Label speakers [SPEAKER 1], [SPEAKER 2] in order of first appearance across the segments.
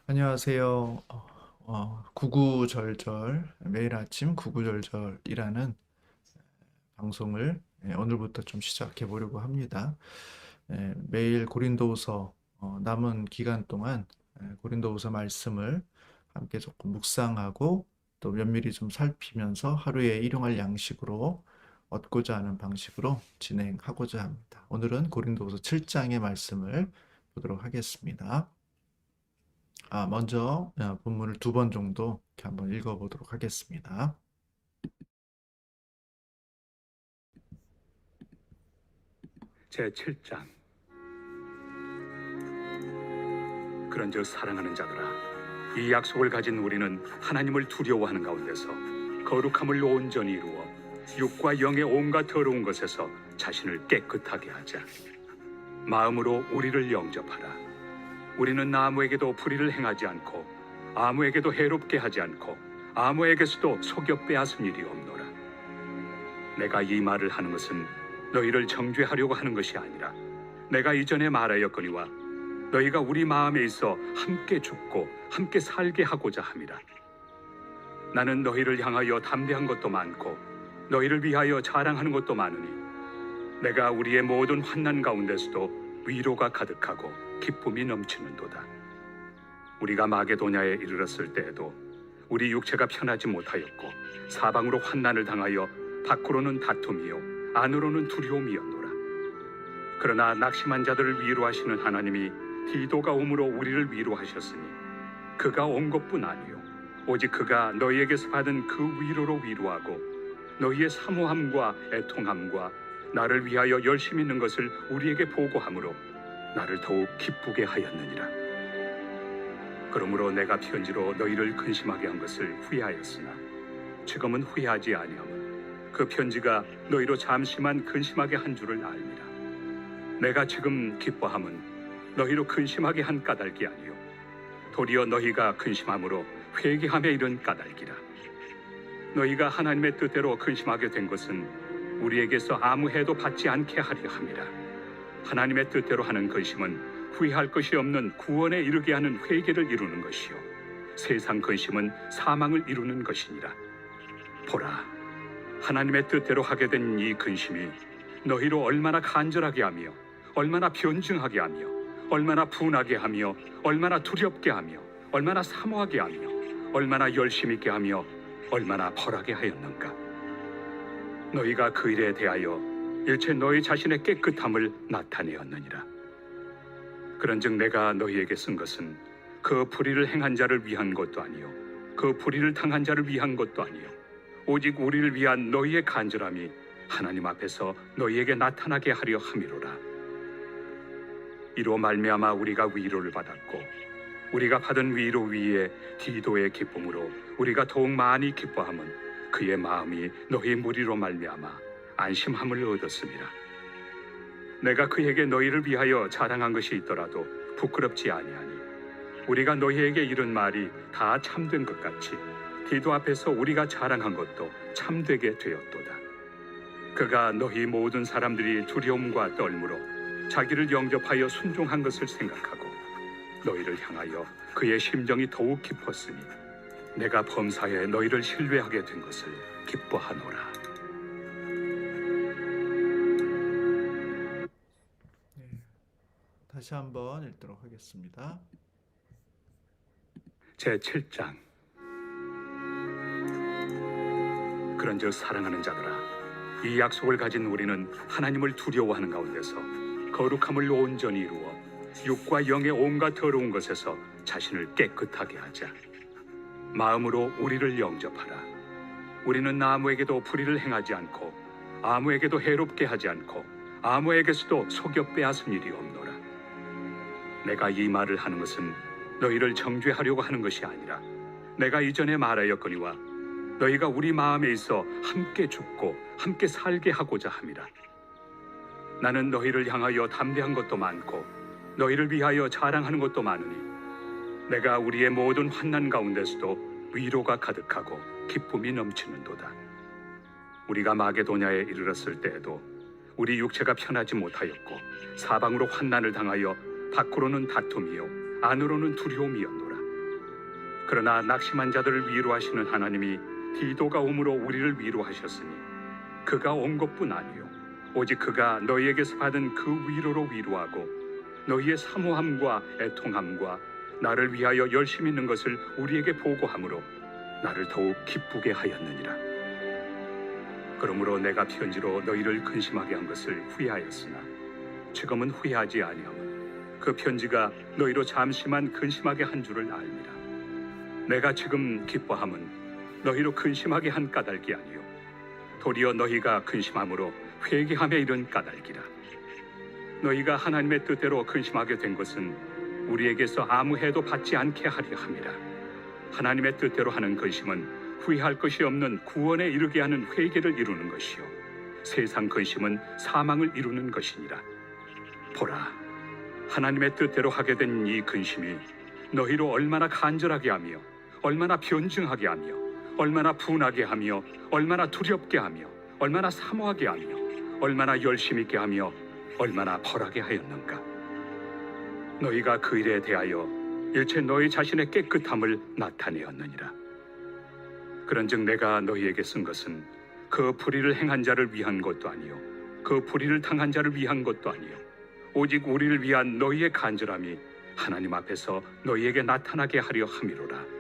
[SPEAKER 1] 안녕하세요. 구구절절 매일 아침 구구절절이라는 방송을 오늘부터 좀 시작해 보려고 합니다. 매일 고린도후서 남은 기간 동안 고린도후서 말씀을 함께 조금 묵상하고 또 면밀히 좀 살피면서 하루에 일용할 양식으로 얻고자 하는 방식으로 진행하고자 합니다. 오늘은 고린도후서 7장의 말씀을 보도록 하겠습니다. 먼저 본문을 두 번 정도 이렇게 한번 읽어보도록 하겠습니다.
[SPEAKER 2] 제7장. 그런즉 사랑하는 자들아, 이 약속을 가진 우리는 하나님을 두려워하는 가운데서 거룩함을 온전히 이루어 육과 영의 온갖 더러운 것에서 자신을 깨끗하게 하자. 마음으로 우리를 영접하라. 우리는 아무에게도 불의를 행하지 않고 아무에게도 해롭게 하지 않고 아무에게서도 속여 빼앗은 일이 없노라. 내가 이 말을 하는 것은 너희를 정죄하려고 하는 것이 아니라 내가 이전에 말하였거니와 너희가 우리 마음에 있어 함께 죽고 함께 살게 하고자 함이라. 나는 너희를 향하여 담대한 것도 많고 너희를 위하여 자랑하는 것도 많으니 내가 우리의 모든 환난 가운데서도 위로가 가득하고 기쁨이 넘치는도다. 우리가 마게도냐에 이르렀을 때에도 우리 육체가 편하지 못하였고 사방으로 환난을 당하여 밖으로는 다툼이요 안으로는 두려움이었노라. 그러나 낙심한 자들을 위로하시는 하나님이 디도가 오므로 우리를 위로하셨으니 그가 온 것뿐 아니요 오직 그가 너희에게서 받은 그 위로로 위로하고 너희의 사모함과 애통함과 나를 위하여 열심히 있는 것을 우리에게 보고함으로 나를 더욱 기쁘게 하였느니라. 그러므로 내가 편지로 너희를 근심하게 한 것을 후회하였으나 지금은 후회하지 아니함은 그 편지가 너희로 잠시만 근심하게 한 줄을 알미라. 내가 지금 기뻐함은 너희로 근심하게 한 까닭이 아니요 도리어 너희가 근심함으로 회개함에 이른 까닭이라. 너희가 하나님의 뜻대로 근심하게 된 것은 우리에게서 아무 해도 받지 않게 하려 함이라. 하나님의 뜻대로 하는 근심은 후회할 것이 없는 구원에 이르게 하는 회개를 이루는 것이요 세상 근심은 사망을 이루는 것이니라. 보라, 하나님의 뜻대로 하게 된 이 근심이 너희로 얼마나 간절하게 하며 얼마나 변증하게 하며 얼마나 분하게 하며 얼마나 두렵게 하며 얼마나 사모하게 하며 얼마나 열심 있게 하며 얼마나 벌하게 하였는가. 너희가 그 일에 대하여 일체 너희 자신의 깨끗함을 나타내었느니라. 그런즉 내가 너희에게 쓴 것은 그 불의를 행한 자를 위한 것도 아니요 그 불의를 당한 자를 위한 것도 아니요 오직 우리를 위한 너희의 간절함이 하나님 앞에서 너희에게 나타나게 하려 함이로라. 이로 말미암아 우리가 위로를 받았고 우리가 받은 위로 위에 디도의 기쁨으로 우리가 더욱 많이 기뻐함은 그의 마음이 너희 무리로 말미암아 안심함을 얻었습니다. 내가 그에게 너희를 위하여 자랑한 것이 있더라도 부끄럽지 아니하니 우리가 너희에게 이른 말이 다 참된 것 같이 디도 앞에서 우리가 자랑한 것도 참되게 되었도다. 그가 너희 모든 사람들이 두려움과 떨므로 자기를 영접하여 순종한 것을 생각하고 너희를 향하여 그의 심정이 더욱 깊었으니 내가 범사에 너희를 신뢰하게 된 것을 기뻐하노라.
[SPEAKER 1] 네, 다시 한번 읽도록 하겠습니다.
[SPEAKER 2] 제7장. 그런즉 사랑하는 자들아, 이 약속을 가진 우리는 하나님을 두려워하는 가운데서 거룩함을 온전히 이루어 육과 영의 온갖 더러운 것에서 자신을 깨끗하게 하자. 마음으로 우리를 영접하라. 우리는 아무에게도 불의를 행하지 않고 아무에게도 해롭게 하지 않고 아무에게서도 속여 빼앗은 일이 없노라. 내가 이 말을 하는 것은 너희를 정죄하려고 하는 것이 아니라 내가 이전에 말하였거니와 너희가 우리 마음에 있어 함께 죽고 함께 살게 하고자 함이라. 나는 너희를 향하여 담대한 것도 많고 너희를 위하여 자랑하는 것도 많으니 내가 우리의 모든 환난 가운데서도 위로가 가득하고 기쁨이 넘치는도다. 우리가 마게도냐에 이르렀을 때에도 우리 육체가 편하지 못하였고 사방으로 환난을 당하여 밖으로는 다툼이요 안으로는 두려움이었노라. 그러나 낙심한 자들을 위로하시는 하나님이 디도가 옴으로 우리를 위로하셨으니 그가 온 것뿐 아니요 오직 그가 너희에게서 받은 그 위로로 위로하고 너희의 사모함과 애통함과 나를 위하여 열심히 있는 것을 우리에게 보고함으로 나를 더욱 기쁘게 하였느니라. 그러므로 내가 편지로 너희를 근심하게 한 것을 후회하였으나 지금은 후회하지 아니함은 그 편지가 너희로 잠시만 근심하게 한 줄을 알미라. 내가 지금 기뻐함은 너희로 근심하게 한 까닭이 아니요 도리어 너희가 근심함으로 회개함에 이른 까닭이라. 너희가 하나님의 뜻대로 근심하게 된 것은 우리에게서 아무 해도 받지 않게 하려 함이라. 하나님의 뜻대로 하는 근심은 후회할 것이 없는 구원에 이르게 하는 회개를 이루는 것이요 세상 근심은 사망을 이루는 것이니라. 보라, 하나님의 뜻대로 하게 된 이 근심이 너희로 얼마나 간절하게 하며 얼마나 변증하게 하며 얼마나 분하게 하며 얼마나 두렵게 하며 얼마나 사모하게 하며 얼마나 열심 있게 하며 얼마나 벌하게 하였는가. 너희가 그 일에 대하여 일체 너희 자신의 깨끗함을 나타내었느니라. 그런즉 내가 너희에게 쓴 것은 그 불의를 행한 자를 위한 것도 아니요 그 불의를 당한 자를 위한 것도 아니요 오직 우리를 위한 너희의 간절함이 하나님 앞에서 너희에게 나타나게 하려 함이로라.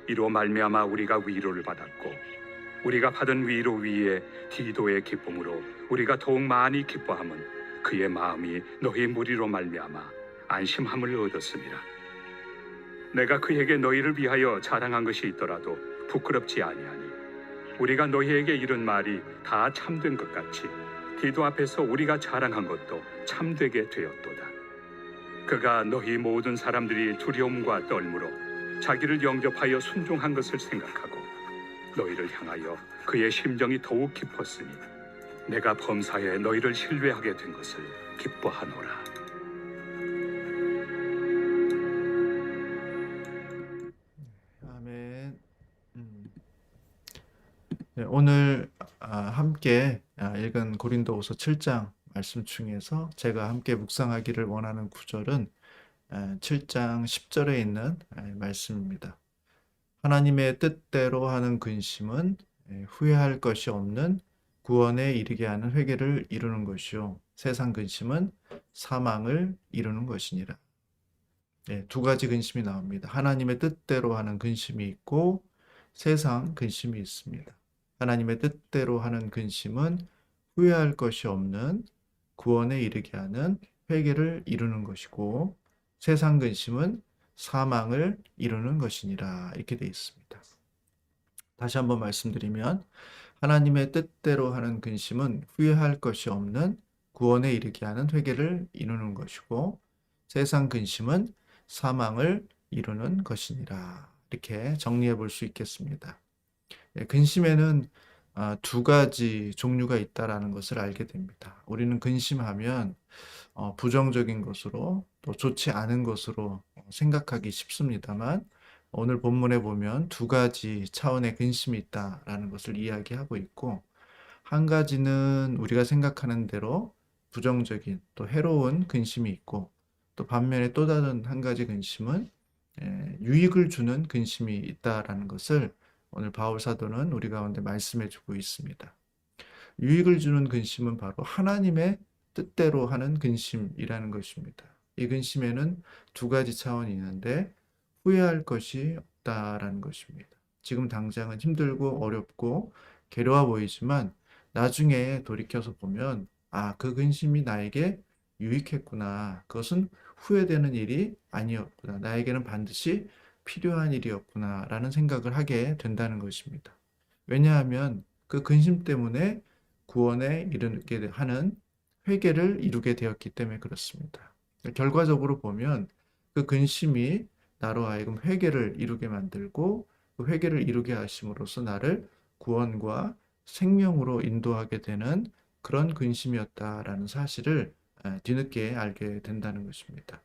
[SPEAKER 2] 이로 말미암아 우리가 위로를 받았고 우리가 받은 위로 위에 디도의 기쁨으로 우리가 더욱 많이 기뻐함은 그의 마음이 너희 무리로 말미암아 안심함을 얻었습니다. 내가 그에게 너희를 위하여 자랑한 것이 있더라도 부끄럽지 아니하니 우리가 너희에게 이른 말이 다 참된 것 같이 디도 앞에서 우리가 자랑한 것도 참되게 되었도다. 그가 너희 모든 사람들이 두려움과 떨므로 자기를 영접하여 순종한 것을 생각하고 너희를 향하여 그의 심정이 더욱 깊었으니 내가 범사에 너희를 신뢰하게 된 것을 기뻐하노라.
[SPEAKER 1] 아멘. 네, 오늘 함께 읽은 고린도후서 7장 말씀 중에서 제가 함께 묵상하기를 원하는 구절은 7장 10절에 있는 말씀입니다. 하나님의 뜻대로 하는 근심은 후회할 것이 없는 구원에 이르게 하는 회개를 이루는 것이요 세상 근심은 사망을 이루는 것이니라. 두 가지 근심이 나옵니다. 하나님의 뜻대로 하는 근심이 있고 세상 근심이 있습니다. 하나님의 뜻대로 하는 근심은 후회할 것이 없는 구원에 이르게 하는 회개를 이루는 것이고 세상 근심은 사망을 이루는 것이니라. 이렇게 되어 있습니다. 다시 한번 말씀드리면 하나님의 뜻대로 하는 근심은 후회할 것이 없는 구원에 이르게 하는 회개를 이루는 것이고 세상 근심은 사망을 이루는 것이니라. 이렇게 정리해 볼 수 있겠습니다. 근심에는 두 가지 종류가 있다라는 것을 알게 됩니다. 우리는 근심하면 부정적인 것으로 또 좋지 않은 것으로 생각하기 쉽습니다만 오늘 본문에 보면 두 가지 차원의 근심이 있다라는 것을 이야기하고 있고 한 가지는 우리가 생각하는 대로 부정적인 또 해로운 근심이 있고 또 반면에 또 다른 한 가지 근심은 유익을 주는 근심이 있다라는 것을 오늘 바울 사도는 우리 가운데 말씀해 주고 있습니다. 유익을 주는 근심은 바로 하나님의 뜻대로 하는 근심이라는 것입니다. 이 근심에는 두 가지 차원이 있는데 후회할 것이 없다라는 것입니다. 지금 당장은 힘들고 어렵고 괴로워 보이지만 나중에 돌이켜서 보면 그 근심이 나에게 유익했구나. 그것은 후회되는 일이 아니었구나. 나에게는 반드시 필요한 일이었구나 라는 생각을 하게 된다는 것입니다. 왜냐하면 그 근심 때문에 구원에 이르게 하는 회개를 이루게 되었기 때문에 그렇습니다. 결과적으로 보면 그 근심이 나로 하여금 회개를 이루게 만들고 그 회개를 이루게 하심으로써 나를 구원과 생명으로 인도하게 되는 그런 근심이었다라는 사실을 뒤늦게 알게 된다는 것입니다.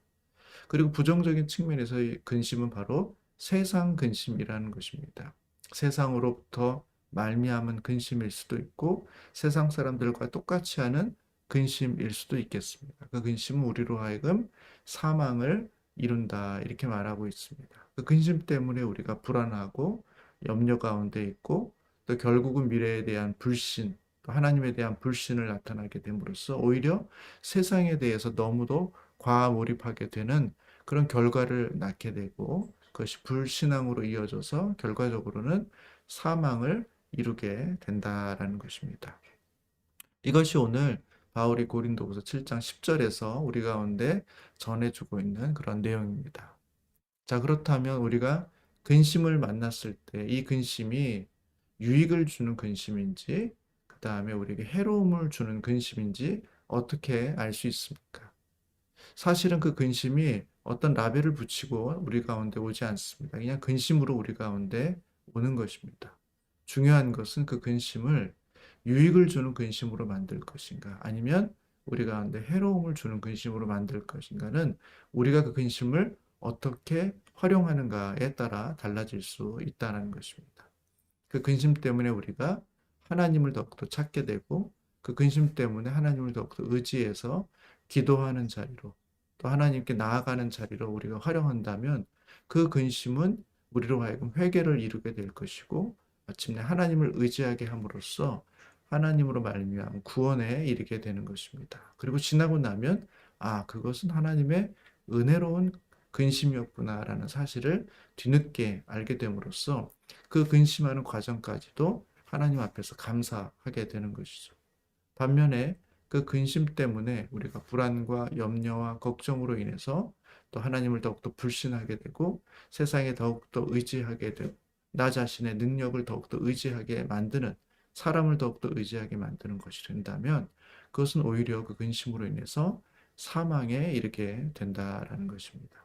[SPEAKER 1] 그리고 부정적인 측면에서의 근심은 바로 세상 근심이라는 것입니다. 세상으로부터 말미암은 근심일 수도 있고 세상 사람들과 똑같이 하는 근심일 수도 있겠습니다. 그 근심은 우리로 하여금 사망을 이룬다 이렇게 말하고 있습니다. 그 근심 때문에 우리가 불안하고 염려 가운데 있고 또 결국은 미래에 대한 불신, 또 하나님에 대한 불신을 나타나게 됨으로써 오히려 세상에 대해서 너무도 과몰입하게 되는 그런 결과를 낳게 되고 그것이 불신앙으로 이어져서 결과적으로는 사망을 이루게 된다라는 것입니다. 이것이 오늘 바울이 고린도후서 7장 10절에서 우리 가운데 전해주고 있는 그런 내용입니다. 자, 그렇다면 우리가 근심을 만났을 때 이 근심이 유익을 주는 근심인지, 그 다음에 우리에게 해로움을 주는 근심인지 어떻게 알 수 있습니까? 사실은 그 근심이 어떤 라벨을 붙이고 우리 가운데 오지 않습니다. 그냥 근심으로 우리 가운데 오는 것입니다. 중요한 것은 그 근심을 유익을 주는 근심으로 만들 것인가, 아니면 우리 가운데 해로움을 주는 근심으로 만들 것인가는 우리가 그 근심을 어떻게 활용하는가에 따라 달라질 수 있다는 것입니다. 그 근심 때문에 우리가 하나님을 더욱더 찾게 되고 그 근심 때문에 하나님을 더욱더 의지해서 기도하는 자리로 또 하나님께 나아가는 자리로 우리가 활용한다면 그 근심은 우리로 하여금 회개를 이루게 될 것이고 마침내 하나님을 의지하게 함으로써 하나님으로 말미암아 구원에 이르게 되는 것입니다. 그리고 지나고 나면 그것은 하나님의 은혜로운 근심이었구나라는 사실을 뒤늦게 알게 됨으로써 그 근심하는 과정까지도 하나님 앞에서 감사하게 되는 것이죠. 반면에 그 근심 때문에 우리가 불안과 염려와 걱정으로 인해서 또 하나님을 더욱더 불신하게 되고 세상에 더욱더 의지하게 되고 나 자신의 능력을 더욱더 의지하게 만드는, 사람을 더욱더 의지하게 만드는 것이 된다면 그것은 오히려 그 근심으로 인해서 사망에 이르게 된다라는 것입니다.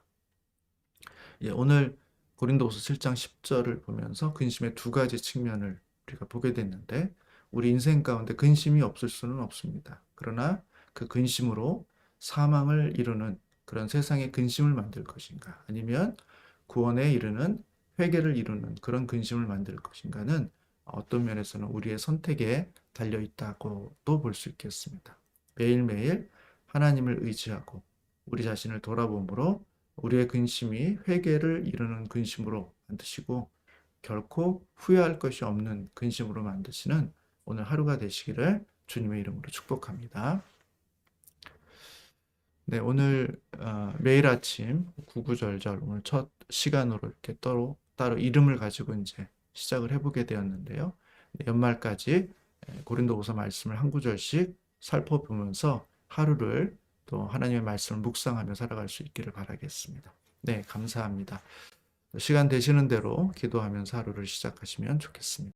[SPEAKER 1] 오늘 고린도후서 7장 10절을 보면서 근심의 두 가지 측면을 우리가 보게 됐는데 우리 인생 가운데 근심이 없을 수는 없습니다. 그러나 그 근심으로 사망을 이루는 그런 세상의 근심을 만들 것인가, 아니면 구원에 이르는 회개를 이루는 그런 근심을 만들 것인가는 어떤 면에서는 우리의 선택에 달려 있다고도 볼 수 있겠습니다. 매일매일 하나님을 의지하고 우리 자신을 돌아봄으로 우리의 근심이 회개를 이루는 근심으로 만드시고 결코 후회할 것이 없는 근심으로 만드시는 오늘 하루가 되시기를 주님의 이름으로 축복합니다. 네, 오늘 매일 아침 구구절절 오늘 첫 시간으로 이렇게 따로 이름을 가지고 이제 시작을 해보게 되었는데요. 연말까지 고린도후서 말씀을 한 구절씩 살펴보면서 하루를 또 하나님의 말씀을 묵상하며 살아갈 수 있기를 바라겠습니다. 네, 감사합니다. 시간 되시는 대로 기도하면서 하루를 시작하시면 좋겠습니다.